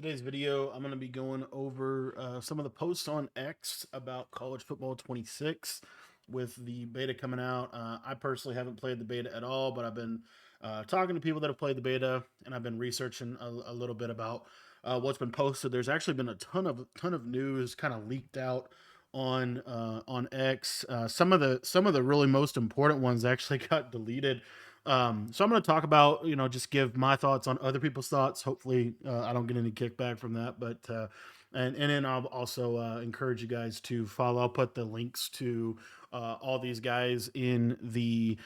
Today's video, I'm going to be going over some of the posts on X about College Football 26 with the beta coming out. I personally haven't played the beta at all, but I've been talking to people that have played the beta, and I've been researching a little bit about what's been posted. There's actually been a ton of news kind of leaked out on X. Some of the really most important ones actually got deleted. So I'm going to talk about, just give my thoughts on other people's thoughts. Hopefully, I don't get any kickback from that, but and then I'll also encourage you guys to follow. I'll put the links to all these guys in the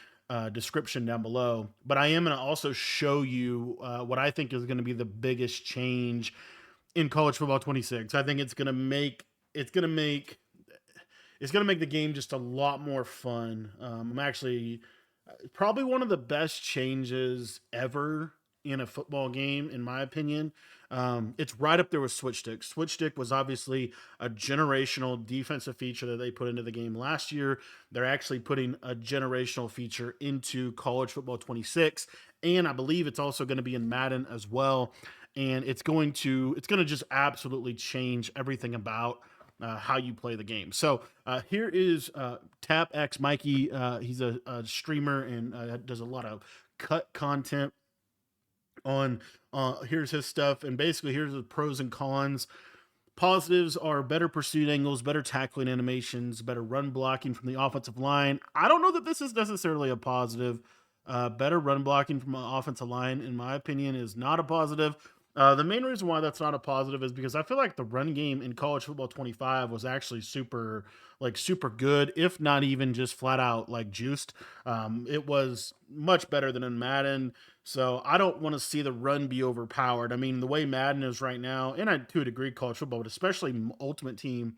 description down below. But I am going to also show you what I think is going to be the biggest change in college football 26. I think it's going to make the game just a lot more fun. I'm actually probably one of the best changes ever in a football game, in my opinion. It's right up there with Switch Stick. Switch Stick was obviously a generational defensive feature that they put into the game last year. They're actually putting a generational feature into College Football 26, and I believe it's also going to be in Madden as well. And it's going to just absolutely change everything about how you play the game. So here is Tap X Mikey. He's a streamer and does a lot of cut content on. Here's his stuff, and basically here's the pros and cons. Positives are better pursuit angles, better tackling animations, better run blocking from the offensive line. I don't know that this is necessarily a positive. Better run blocking from an offensive line, in my opinion, is not a positive. The main reason why that's not a positive is because I feel like the run game in college football 25 was actually super good, if not even just flat out like juiced. It was much better than in Madden. So I don't want to see the run be overpowered. I mean, the way Madden is right now, and to a degree college football, but especially Ultimate Team,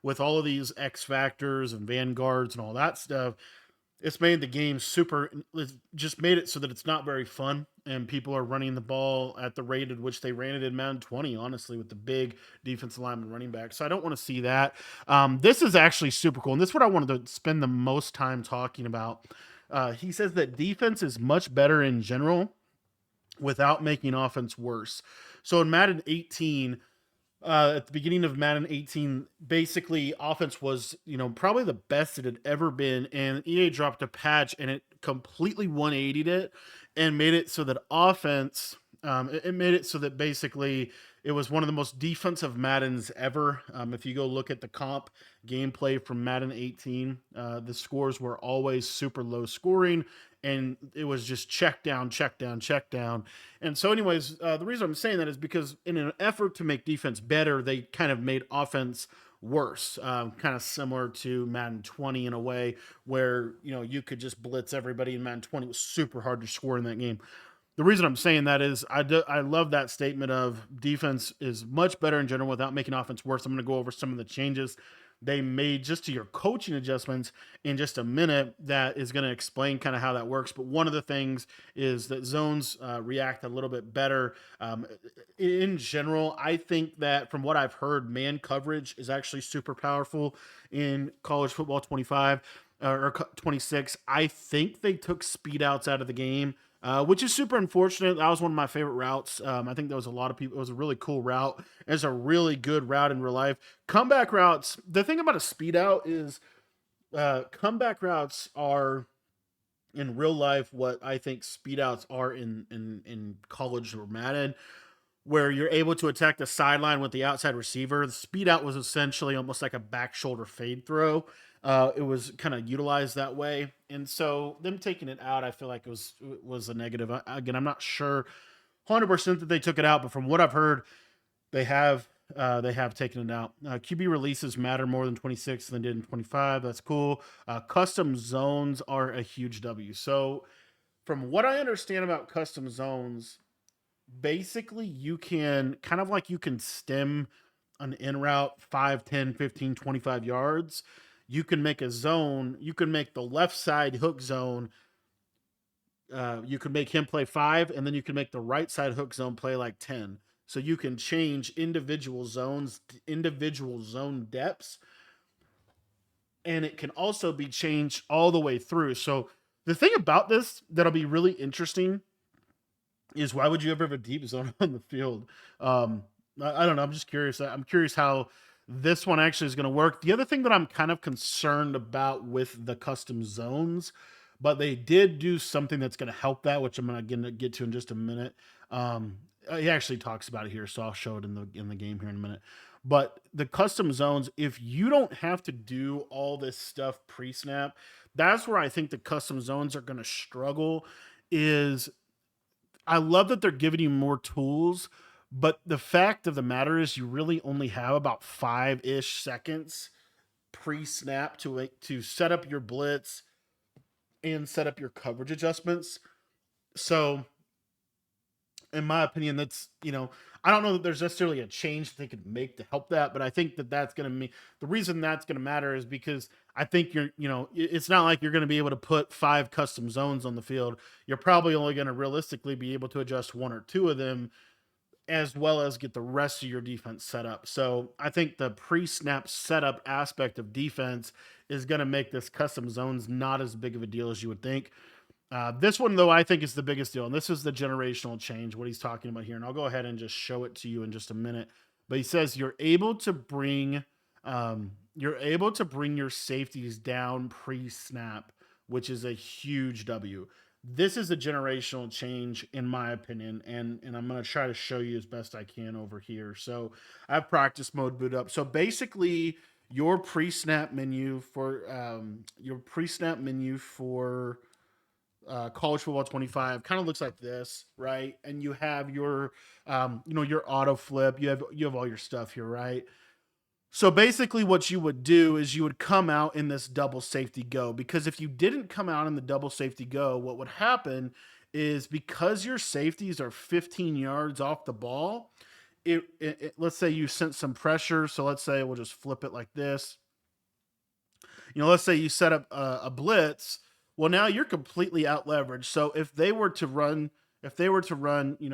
with all of these X factors and vanguards and all that stuff, it's made the game super. It's just made it so that it's not very fun, and people are running the ball at the rate at which they ran it in Madden 20. Honestly, with the big defensive lineman running back, so I don't want to see that. This is actually super cool, and this is what I wanted to spend the most time talking about. He says that defense is much better in general without making offense worse. So in Madden 18, at the beginning of Madden 18, basically offense was, probably the best it had ever been. And EA dropped a patch and it completely 180'd it and made it so that it made it so that basically it was one of the most defensive Maddens ever. If you go look at the comp gameplay from Madden 18, the scores were always super low scoring, and it was just check down, check down, check down. And so, anyways, the reason I'm saying that is because in an effort to make defense better, they kind of made offense worse, kind of similar to Madden 20 in a way where you could just blitz everybody in Madden 20. It was super hard to score in that game. The reason I'm saying that is I love that statement of defense is much better in general without making offense worse. I'm going to go over some of the changes they made just to your coaching adjustments in just a minute. That is going to explain kind of how that works. But one of the things is that zones react a little bit better. In general, I think that from what I've heard, man coverage is actually super powerful in college football 25 or 26. I think they took speed outs out of the game, which is super unfortunate. That was one of my favorite routes. I think there was a lot of people. It was a really cool route. It's a really good route in real life. Comeback routes. The thing about a speed out is comeback routes are in real life what I think speed outs are in college or Madden, where you're able to attack the sideline with the outside receiver. The speed out was essentially almost like a back shoulder fade throw. It was kind of utilized that way, and so them taking it out, I feel like it was a negative. Again, I'm not sure 100% that they took it out, but from what I've heard, they have they have taken it out. QB releases matter more than 26 than did in 25. That's cool. Custom zones are a huge W. So from what I understand about custom zones, basically you can kind of like you can stem an in route 5, 10, 15, 25 yards. You can make a zone. You can make the left side hook zone. You can make him play 5, and then you can make the right side hook zone play like 10. So you can change individual zones, individual zone depths, and it can also be changed all the way through. So the thing about this that'll be really interesting is, why would you ever have a deep zone on the field? I don't know. I'm just curious. I'm curious how this one actually is going to work. The other thing that I'm kind of concerned about with the custom zones, but they did do something that's going to help that, which I'm going to get to in just a minute. Um, he actually talks about it here, so I'll show it in the game here in a minute. But the custom zones, if you don't have to do all this stuff pre-snap, that's where I think the custom zones are going to struggle. Is I love that they're giving you more tools, but the fact of the matter is you really only have about 5-ish seconds pre-snap to set up your blitz and set up your coverage adjustments. So in my opinion, that's, I don't know that there's necessarily a change that they could make to help that, but I think that that's going to mean the reason that's going to matter is because I think it's not like you're going to be able to put 5 custom zones on the field. You're probably only going to realistically be able to adjust 1 or 2 of them, as well as get the rest of your defense set up. So I think the pre-snap setup aspect of defense is going to make this custom zones not as big of a deal as you would think. This one, though, I think is the biggest deal, and this is the generational change, what he's talking about here. And I'll go ahead and just show it to you in just a minute. But he says you're able to bring your safeties down pre-snap, which is a huge W. This is a generational change, in my opinion, and I'm going to try to show you as best I can over here. So I have practice mode boot up. So basically, your pre-snap menu for college football 25 kind of looks like this, right? And you have your auto flip. You have all your stuff here, right? So basically, what you would do is you would come out in this double safety go, because if you didn't come out in the double safety go, what would happen is, because your safeties are 15 yards off the ball, let's say you sent some pressure. So let's say we'll just flip it like this. Let's say you set up a blitz. Well, now you're completely out leveraged. So if they were to run,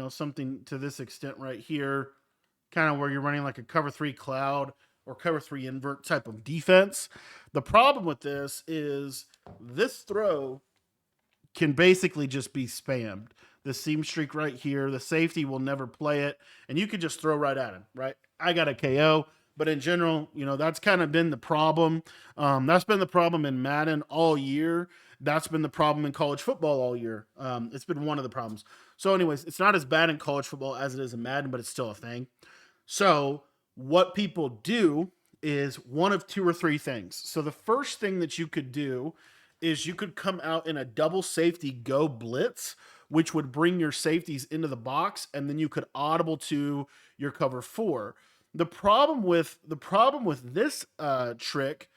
something to this extent right here, kind of where you're running like a cover 3 cloud or cover 3 invert type of defense. The problem with this is this throw can basically just be spammed. The seam streak right here, the safety will never play it, and you could just throw right at him, right? I got a KO, but in general, that's kind of been the problem. That's been the problem in Madden all year. That's been the problem in college football all year. It's been one of the problems. So anyways, it's not as bad in college football as it is in Madden, but it's still a thing. So what people do is one of 2 or 3 things. So the first thing that you could do is you could come out in a double safety go blitz, which would bring your safeties into the box, and then you could audible to your cover 4. The problem with this trick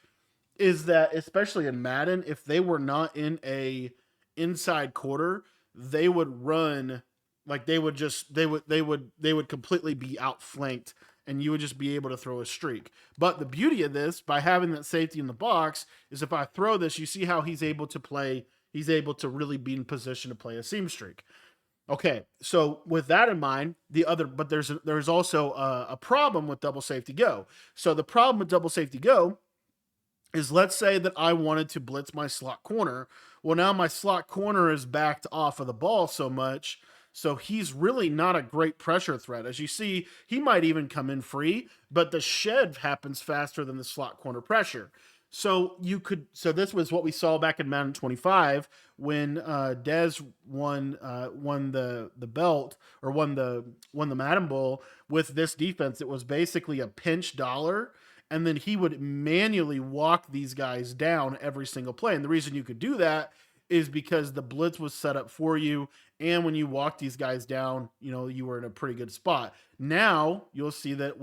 is that, especially in Madden, if they were not in a inside quarter, they would run like they would completely be outflanked, and you would just be able to throw a streak. But the beauty of this, by having that safety in the box, is if I throw this, you see how he's able to really be in position to play a seam streak. Okay, so with that in mind, there's also a problem with double safety go. So the problem with double safety go is, let's say that I wanted to blitz my slot corner. Well, now my slot corner is backed off of the ball so much, so he's really not a great pressure threat. As you see, he might even come in free, but the shed happens faster than the slot corner pressure. So this was what we saw back in Madden 25 when Dez won the belt, or won the Madden Bowl with this defense. It was basically a pinch dollar, and then he would manually walk these guys down every single play. And the reason you could do that is because the blitz was set up for you, and when you walk these guys down, you were in a pretty good spot. Now you'll see that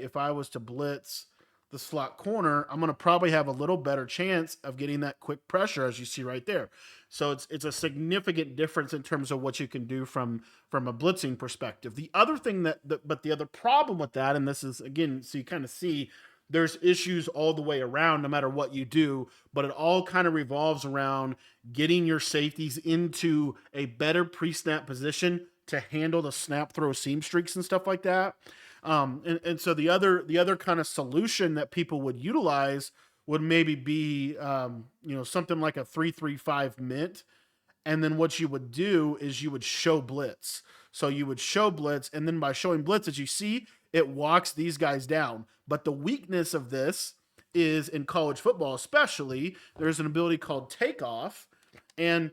if I was to blitz the slot corner, I'm going to probably have a little better chance of getting that quick pressure, as you see right there. So it's a significant difference in terms of what you can do from a blitzing perspective. The other thing but the other problem with that, and this is, again, so you kind of see there's issues all the way around no matter what you do, but it all kind of revolves around getting your safeties into a better pre-snap position to handle the snap throw seam streaks and stuff like that. And so the other kind of solution that people would utilize would maybe be something like a 3-3-5 mint. And then what you would do is you would show blitz. So you would show blitz, and then by showing blitz, as you see, it walks these guys down. But the weakness of this is in college football, especially, there's an ability called takeoff. And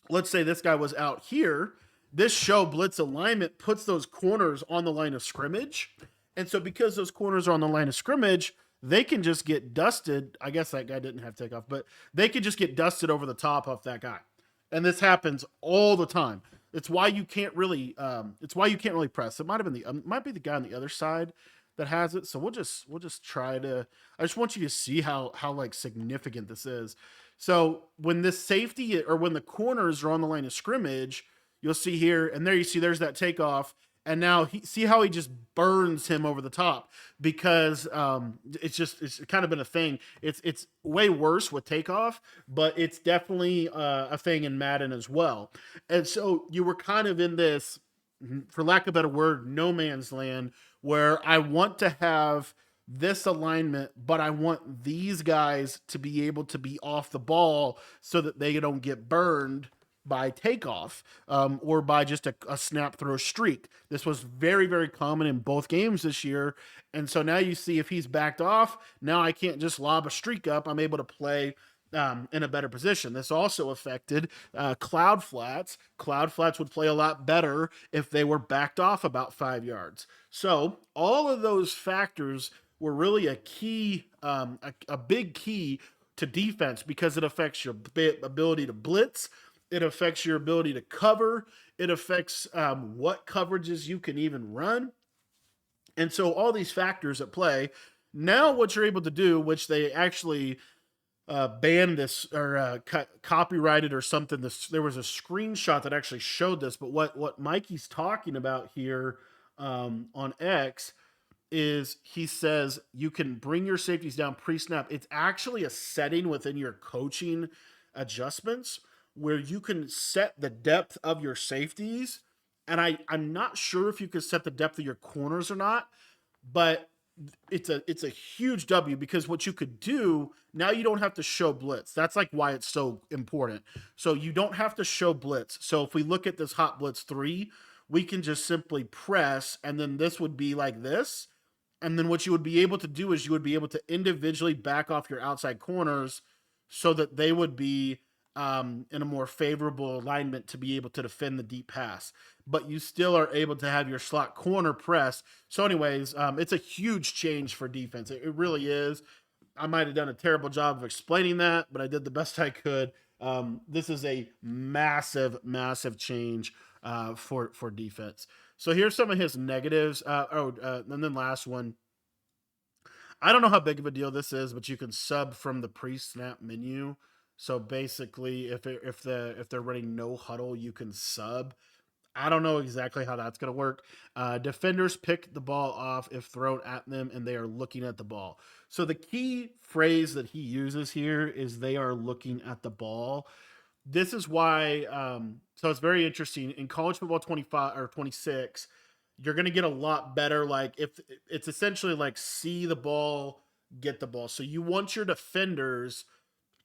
let's say this guy was out here. This show blitz alignment puts those corners on the line of scrimmage. And so because those corners are on the line of scrimmage, they can just get dusted. I guess that guy didn't have takeoff, but they could just get dusted over the top of that guy. And this happens all the time. It's why you can't really press. It might have been might be the guy on the other side that has it. So we'll just try to. I just want you to see how like significant this is. So when this safety or when the corners are on the line of scrimmage, you'll see here, and there you see there's that takeoff. And now see how he just burns him over the top because it's kind of been a thing. It's way worse with takeoff, but it's definitely a thing in Madden as well. And so you were kind of in this, for lack of a better word, no man's land where I want to have this alignment, but I want these guys to be able to be off the ball so that they don't get burned by takeoff or by just a snap throw streak. This was very, very common in both games this year. And so now you see if he's backed off, now I can't just lob a streak up. I'm able to play in a better position. This also affected cloud flats. Cloud flats would play a lot better if they were backed off about 5 yards. So all of those factors were really a key, a big key to defense because it affects your ability to blitz. It affects your ability to cover. It affects what coverages you can even run. And so all these factors at play. Now what you're able to do, which they actually banned this or copyrighted or something. There was a screenshot that actually showed this. But what Mikey's talking about here on X is he says you can bring your safeties down pre-snap. It's actually a setting within your coaching adjustments where you can set the depth of your safeties. And I'm not sure if you can set the depth of your corners or not, but it's a huge W because what you could do now, you don't have to show blitz. That's like why it's so important. So you don't have to show blitz. So if we look at this hot blitz 3, we can just simply press, and then this would be like this. And then what you would be able to do is you would be able to individually back off your outside corners so that they would be in a more favorable alignment to be able to defend the deep pass. But you still are able to have your slot corner press. So anyways, it's a huge change for defense. It really is. I might have done a terrible job of explaining that, but I did the best I could. This is a massive, massive change for defense. So here's some of his negatives. And then last one. I don't know how big of a deal this is, but you can sub from the pre-snap menu. So basically, if they're running no huddle, you can sub. I don't know exactly how that's going to work. Defenders pick the ball off if thrown at them and they are looking at the ball. So the key phrase that he uses here is they are looking at the ball. This is why, so it's very interesting. In college football 25 or 26, you're going to get a lot better. Like if it's essentially like see the ball, get the ball. So you want your defenders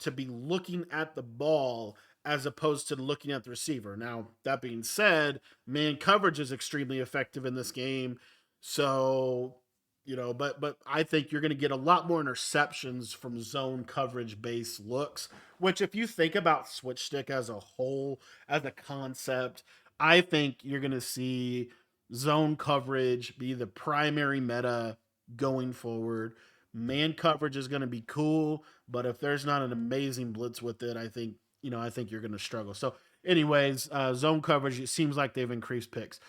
to be looking at the ball as opposed to looking at the receiver. Now, that being said, man coverage is extremely effective in this game. So, but I think you're going to get a lot more interceptions from zone coverage based looks, which if you think about switch stick as a whole, as a concept, I think you're going to see zone coverage be the primary meta going forward. Man coverage is going to be cool, but if there's not an amazing blitz with it, I think you're going to struggle. So, anyways, zone coverage, it seems like they've increased picks.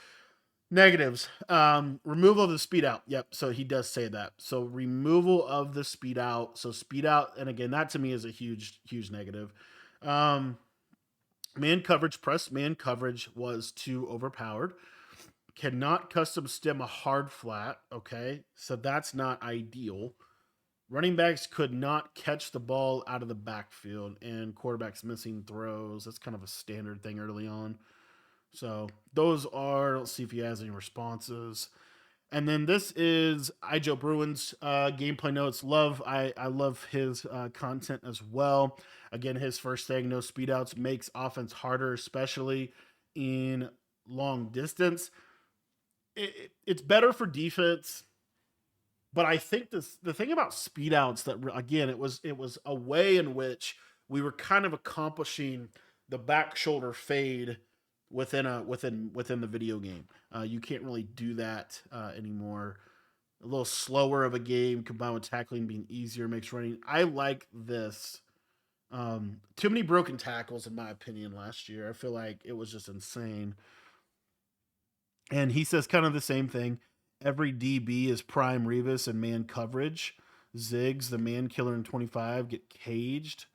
Negatives, removal of the speed out. Yep, so he does say that. So removal of the speed out. So speed out, and again, that to me is a huge, huge negative. Man coverage, press man coverage was too overpowered. Cannot custom stem a hard flat. Okay, so that's not ideal. Running backs could not catch the ball out of the backfield, and quarterbacks missing throws. That's kind of a standard thing early on. So those are, let's see if he has any responses. And then this is Ijo Bruins gameplay notes. I love his content as well. Again, his first thing, no speed outs makes offense harder, especially in long distance. It's better for defense, but I think the thing about speed outs that again it was a way in which we were kind of accomplishing the back shoulder fade within the video game. You can't really do that anymore. A little slower of a game combined with tackling being easier makes running. I like this. Too many broken tackles in my opinion last year. I feel like it was just insane. And he says kind of the same thing. Every DB is prime Revis and man coverage. Ziggs, the man killer in 25, get caged.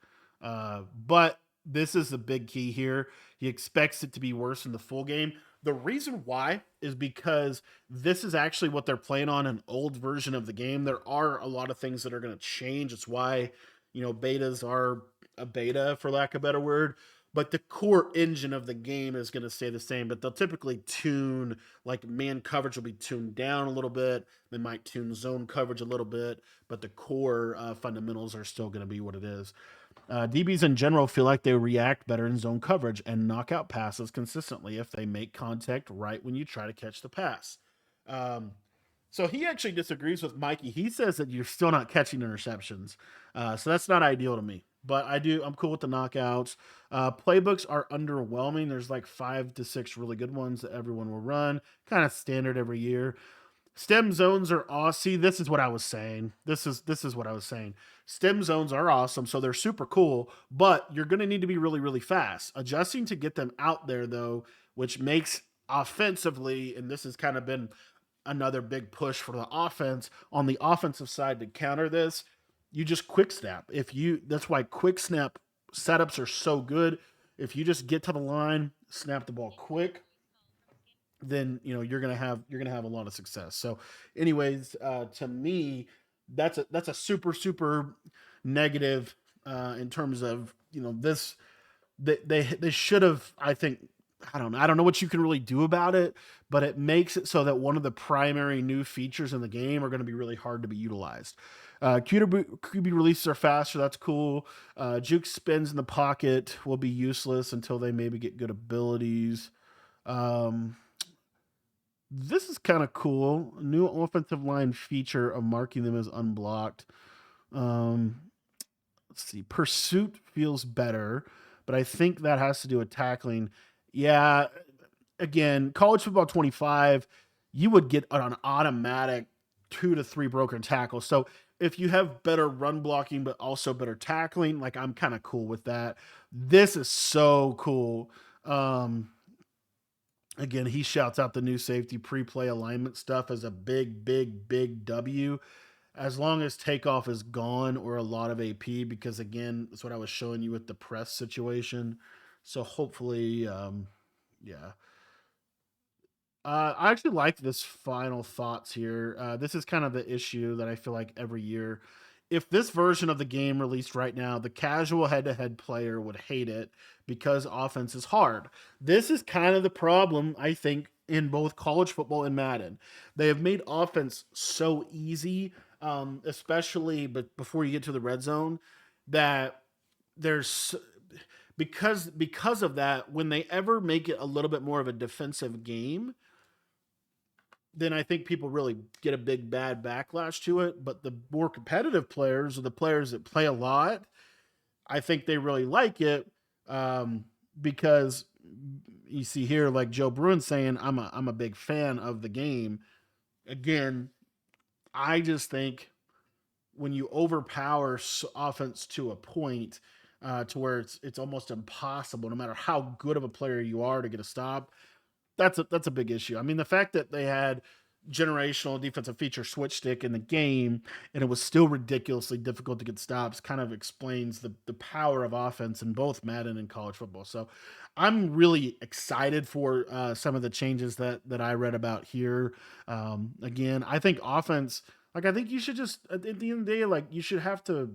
But this is the big key here. He expects it to be worse in the full game. The reason why is because this is actually what they're playing on an old version of the game. There are a lot of things that are going to change. It's why, betas are a beta, for lack of a better word. But the core engine of the game is going to stay the same. But they'll typically tune, like man coverage will be tuned down a little bit. They might tune zone coverage a little bit. But the core fundamentals are still going to be what it is. DBs in general feel like they react better in zone coverage and knock out passes consistently if they make contact right when you try to catch the pass. Um, so he actually disagrees with Mikey. He says that you're still not catching interceptions. So that's not ideal to me. But I'm cool with the knockouts. Playbooks are underwhelming. There's like 5 to 6 really good ones that everyone will run, kind of standard every year. Stem zones are awesome. See, this is what I was saying. This is what I was saying. Stem zones are awesome, so they're super cool, but you're going to need to be really, really fast. Adjusting to get them out there, though, which makes offensively, and this has kind of been another big push for the offense on the offensive side to counter this. You just quick snap. That's why quick snap setups are so good. If you just get to the line, snap the ball quick, then you're gonna have a lot of success. So, anyways, to me, that's a super super negative in terms of this. They should have. I think I don't know what you can really do about it, but it makes it so that one of the primary new features in the game are going to be really hard to be utilized. QB releases are faster. That's cool. Juke spins in the pocket will be useless until they maybe get good abilities. Um, this is kind of cool. New offensive line feature of marking them as unblocked. Um, let's see. Pursuit feels better, but I think that has to do with tackling. Yeah, again, college football 25, you would get an automatic 2 to 3 broken tackles. So if you have better run blocking, but also better tackling, like I'm kind of cool with that. This is so cool. Um, Again, he shouts out the new safety pre-play alignment stuff as a big, big, big W. As long as takeoff is gone or a lot of AP, because again, that's what I was showing you with the press situation. So hopefully, yeah. I actually like this final thoughts here. This is kind of the issue that I feel like every year. If this version of the game released right now, the casual head to head player would hate it because offense is hard. This is kind of the problem, I think, in both college football and Madden. They have made offense so easy, especially but before you get to the red zone, that there's because of that, when they ever make it a little bit more of a defensive game, then I think people really get a big bad backlash to it. But the more competitive players or the players that play a lot, I think they really like it because you see here, like Joe Bruin saying, I'm a big fan of the game. Again, I just think when you overpower offense to a point to where it's almost impossible, no matter how good of a player you are, to get a stop, that's a big issue. I mean, the fact that they had generational defensive feature switch stick in the game and it was still ridiculously difficult to get stops kind of explains the power of offense in both Madden and college football. So I'm really excited for some of the changes that I read about here. Again, I think offense, like I think you should just at the end of the day, like you should have to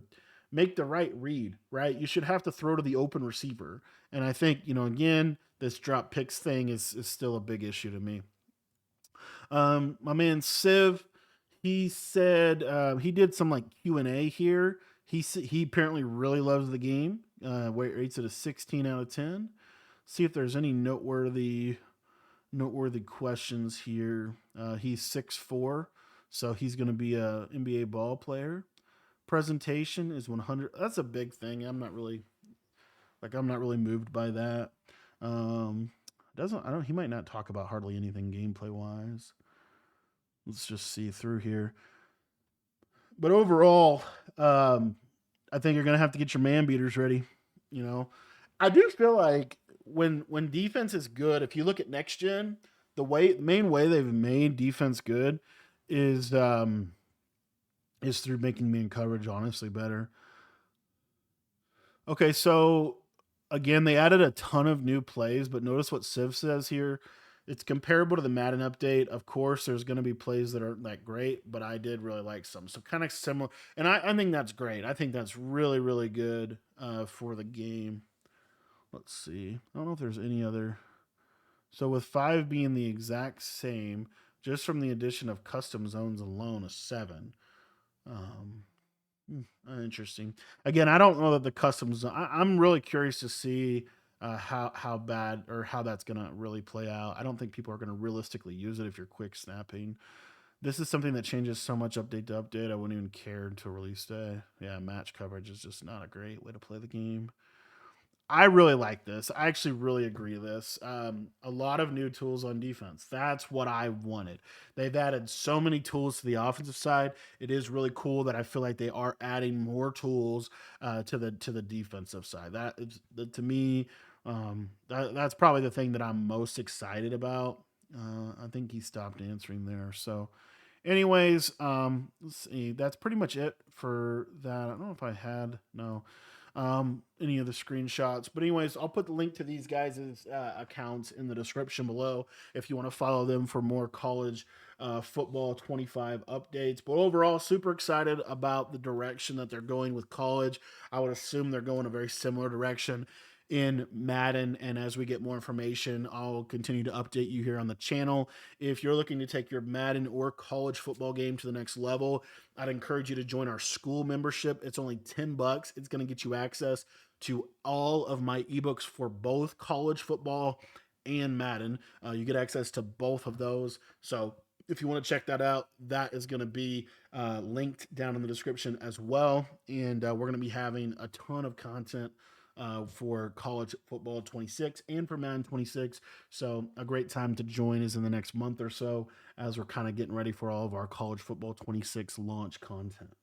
make the right read, right? You should have to throw to the open receiver. And I think, again, this drop picks thing is still a big issue to me. My man Civ, he said he did some like Q&A here. He apparently really loves the game. Rates it a 16 out of 10. See if there's any noteworthy noteworthy questions here. He's 6'4", so he's going to be a NBA ball player. Presentation is 100. That's a big thing. I'm not really moved by that. Um, doesn't I don't he might not talk about hardly anything gameplay wise. Let's just see through here. But overall, um, I think you're gonna have to get your man beaters ready. You know, I do feel like when defense is good, if you look at next gen, the main way they've made defense good is um is through making man coverage honestly better. Okay, so again, they added a ton of new plays, but notice what Civ says here. It's comparable to the Madden update. Of course, there's going to be plays that aren't that great, but I did really like some. So kind of similar, and I think that's great. I think that's really really good for the game. Let's see. I don't know if there's any other. So with five being the exact same, just from the addition of custom zones alone, a seven. Um, Interesting. Again, I don't know that the customs. I'm really curious to see how bad or how that's gonna really play out. I don't think people are gonna realistically use it if you're quick snapping. This is something that changes so much update to update. I wouldn't even care until release day. Yeah, match coverage is just not a great way to play the game. I really like this. I actually really agree with this. A lot of new tools on defense. That's what I wanted. They've added so many tools to the offensive side. It is really cool that I feel like they are adding more tools to the defensive side. That is to me. That's probably the thing that I'm most excited about. I think he stopped answering there. So, anyways, let's see. That's pretty much it for that. I don't know if I had no any of the screenshots. But anyways, I'll put the link to these guys' accounts in the description below if you want to follow them for more college football 25 updates. But overall, super excited about the direction that they're going with college. I would assume they're going a very similar direction in Madden. And as we get more information, I'll continue to update you here on the channel. If you're looking to take your Madden or college football game to the next level, I'd encourage you to join our school membership. It's only $10. It's going to get you access to all of my ebooks for both college football and Madden. You get access to both of those. So if you want to check that out, that is going to be linked down in the description as well. And we're going to be having a ton of content for college football 26 and for Madden 26. So a great time to join is in the next month or so as we're kind of getting ready for all of our college football 26 launch content.